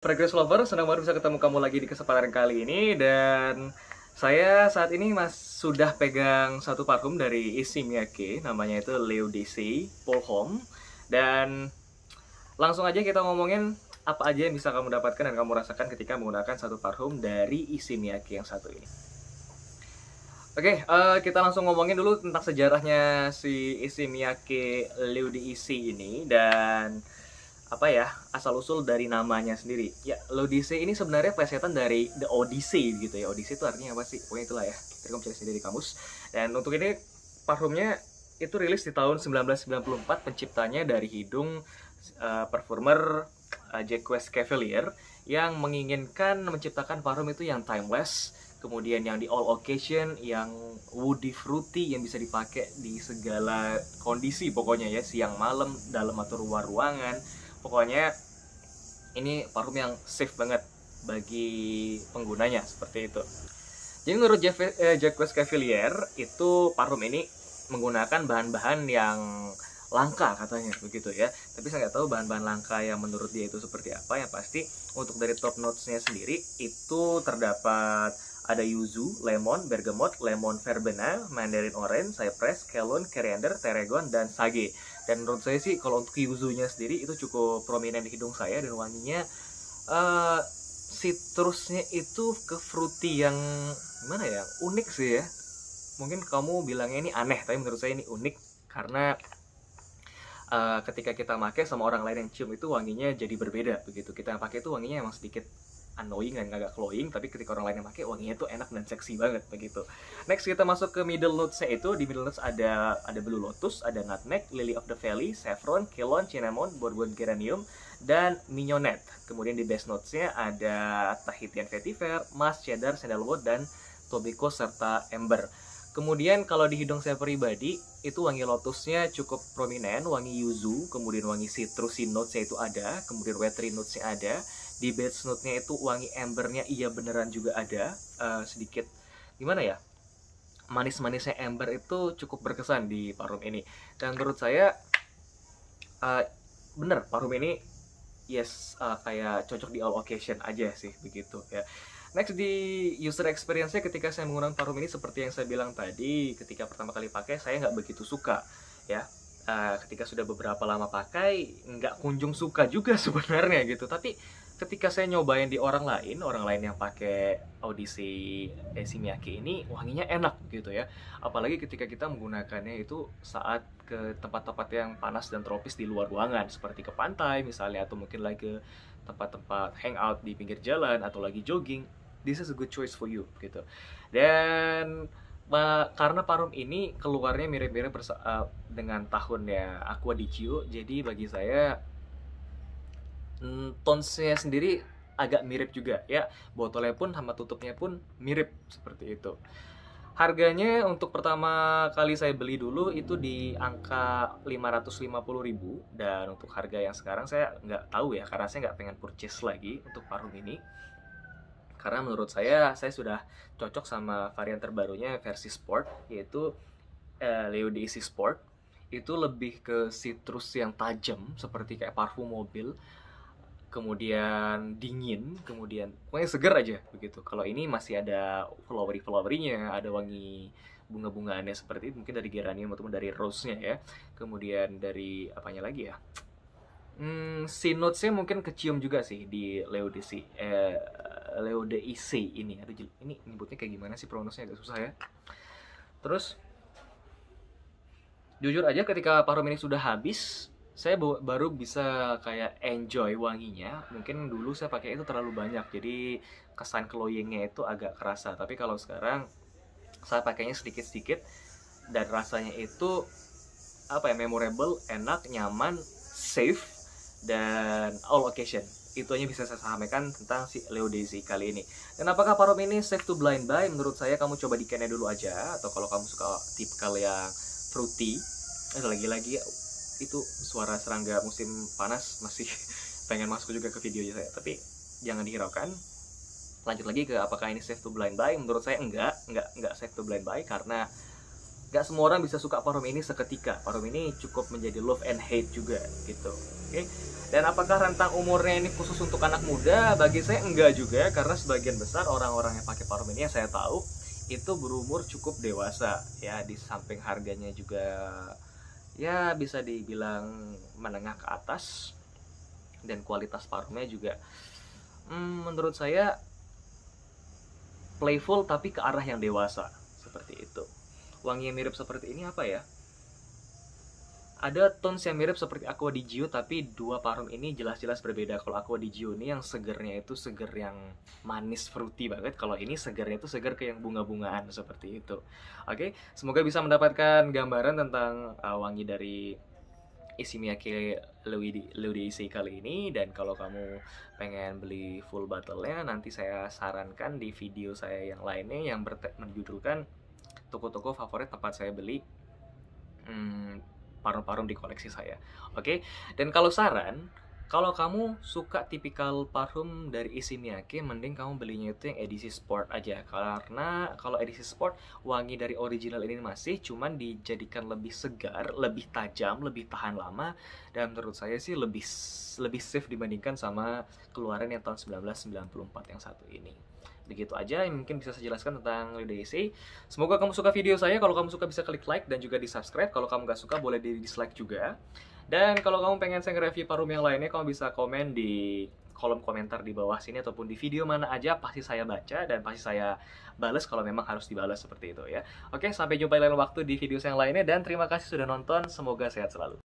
Fragrance Lover, senang banget bisa ketemu kamu lagi di kesempatan kali ini. Dan saya saat ini sudah pegang satu parfum dari Issey Miyake, namanya itu L'Odyssée Pour Homme. Dan langsung aja kita ngomongin apa aja yang bisa kamu dapatkan dan kamu rasakan ketika menggunakan satu parfum dari Issey Miyake yang satu ini. Oke, kita langsung ngomongin dulu tentang sejarahnya si Issey Miyake L'Odyssée ini. Dan apa ya, asal-usul dari namanya sendiri. Ya, L'Odyssée ini sebenarnya plesetan dari The Odyssey gitu ya. Odyssey itu artinya apa sih? Pokoknya itulah ya. Jadi kamu cari sendiri di kamus. Dan untuk ini parfumnya itu rilis di tahun 1994, penciptanya dari hidung performer Jacques Cavalier yang menginginkan menciptakan parfum itu yang timeless, kemudian yang di all occasion, yang woody fruity, yang bisa dipakai di segala kondisi pokoknya ya, siang malam, dalam atau luar ruangan. Pokoknya ini parfum yang safe banget bagi penggunanya, seperti itu. Jadi menurut Jacques Cavalier itu parfum ini menggunakan bahan-bahan yang langka katanya begitu ya. Tapi saya nggak tahu bahan-bahan langka yang menurut dia itu seperti apa. Yang pasti untuk dari top notes-nya sendiri itu terdapat ada yuzu, lemon, bergamot, lemon verbena, mandarin orange, cypress, kelon, coriander, tarragon, dan sage. Dan menurut saya sih kalau untuk yuzunya sendiri itu cukup prominent di hidung saya, dan wanginya citrusnya itu ke fruity yang gimana ya, unik sih ya. Mungkin kamu bilangnya ini aneh, tapi menurut saya ini unik karena ketika kita pakai sama orang lain yang cium itu wanginya jadi berbeda begitu. Kita yang pakai itu wanginya emang sedikit annoying dan agak cloying, tapi ketika orang lain yang pakai wanginya tuh enak dan seksi banget begitu. Next kita masuk ke middle notes-nya itu. Di middle notes ada blue lotus, ada nutmeg, lily of the valley, saffron, kelon, cinnamon, bourbon geranium, dan mignonette. Kemudian di base notes-nya ada Tahitian vetiver, musk, cheddar, sandalwood, dan tobacco serta amber. Kemudian kalau di hidung saya pribadi itu wangi lotusnya cukup prominent, wangi yuzu, kemudian wangi citrusy notes-nya itu ada, kemudian watery notes-nya ada. Di base note-nya itu wangi ambernya iya beneran juga ada, sedikit gimana ya, manis-manisnya amber itu cukup berkesan di parfum ini. Dan menurut saya bener parfum ini yes, kayak cocok di all occasion aja sih begitu ya. Next di user experience-nya ketika saya menggunakan parfum ini seperti yang saya bilang tadi, ketika pertama kali pakai saya nggak begitu suka ya. Ketika sudah beberapa lama pakai nggak kunjung suka juga sebenarnya gitu. Tapi ketika saya nyobain di orang lain yang pakai Odyssey Issey Miyake ini, wanginya enak gitu ya. Apalagi ketika kita menggunakannya itu saat ke tempat-tempat yang panas dan tropis di luar ruangan, seperti ke pantai misalnya, atau mungkin lagi ke tempat-tempat hangout di pinggir jalan atau lagi jogging. This is a good choice for you gitu. Dan karena parfum ini keluarnya mirip-mirip dengan tahunnya Acqua di Gio, jadi bagi saya tonesnya sendiri agak mirip juga ya. Botolnya pun sama tutupnya pun mirip seperti itu. Harganya untuk pertama kali saya beli dulu itu di angka 550.000, dan untuk harga yang sekarang saya nggak tahu ya, karena saya nggak pengen purchase lagi untuk parfum ini. Karena menurut saya sudah cocok sama varian terbarunya versi sport, yaitu L'Odyssée Sport. Itu lebih ke citrus yang tajam seperti kayak parfum mobil, kemudian dingin, kemudian pokoknya seger aja begitu. Kalau ini masih ada flowery-nya, ada wangi bunga-bungaannya seperti itu, mungkin dari geranium ataupun dari rose-nya ya. Kemudian dari apanya lagi ya? Si notes-nya mungkin kecium juga sih di L'Odyssée ini. Aduh, ini nyebutnya kayak gimana sih, pronounce-nya agak susah ya. Terus jujur aja ketika parfum ini sudah habis, saya baru bisa kayak enjoy wanginya. Mungkin dulu saya pakai itu terlalu banyak, jadi kesan cloyingnya itu agak kerasa. Tapi kalau sekarang saya pakainya sedikit-sedikit, dan rasanya itu apa ya, memorable, enak, nyaman, safe, dan all occasion. Itu aja bisa saya sampaikan tentang si L'Odyssée kali ini. Dan apakah parfum ini safe to blind buy? Menurut saya kamu coba di can-nya dulu aja. Atau kalau kamu suka tipikal yang fruity, lagi-lagi itu suara serangga musim panas masih pengen masuk juga ke videonya saya. Tapi jangan dihiraukan. Lanjut lagi ke apakah ini safe to blind buy? Menurut saya enggak safe to blind buy, karena Gak semua orang bisa suka parfum ini seketika. Parfum ini cukup menjadi love and hate juga gitu. Oke. Dan apakah rentang umurnya ini khusus untuk anak muda? Bagi saya enggak juga, karena sebagian besar orang-orang yang pakai parfum ini yang saya tahu itu berumur cukup dewasa ya. Di samping harganya juga ya bisa dibilang menengah ke atas, dan kualitas parfumnya juga menurut saya playful tapi ke arah yang dewasa seperti itu. Wangi yang mirip seperti ini apa ya? Ada tones yang mirip seperti Acqua di Gio, tapi dua parfum ini jelas-jelas berbeda. Kalau Acqua di Gio ini yang segernya itu seger yang manis fruity banget. Kalau ini segernya itu seger ke yang bunga-bungaan seperti itu. Oke, semoga bisa mendapatkan gambaran tentang wangi dari Issey Miyake L'Eau d'Issey kali ini. Dan kalau kamu pengen beli full bottle-nya, nanti saya sarankan di video saya yang lainnya yang menjudulkan toko-toko favorit tempat saya beli parfum-parfum di koleksi saya. Oke. Dan kalau saran, kalau kamu suka tipikal parfum dari Issey Miyake, mending kamu belinya itu yang edisi sport aja. Karena kalau edisi sport, wangi dari original ini masih, cuman dijadikan lebih segar, lebih tajam, lebih tahan lama, dan menurut saya sih lebih safe dibandingkan sama keluaran yang tahun 1994 yang satu ini. Begitu aja yang mungkin bisa saya jelaskan tentang L'Eau d'Issey. Semoga kamu suka video saya. Kalau kamu suka bisa klik like dan juga di subscribe. Kalau kamu gak suka boleh di dislike juga. Dan kalau kamu pengen saya nge-review parfum yang lainnya, kamu bisa komen di kolom komentar di bawah sini ataupun di video mana aja, pasti saya baca dan pasti saya balas kalau memang harus dibalas seperti itu ya. Oke, sampai jumpa lain waktu di video saya yang lainnya, dan terima kasih sudah nonton. Semoga sehat selalu.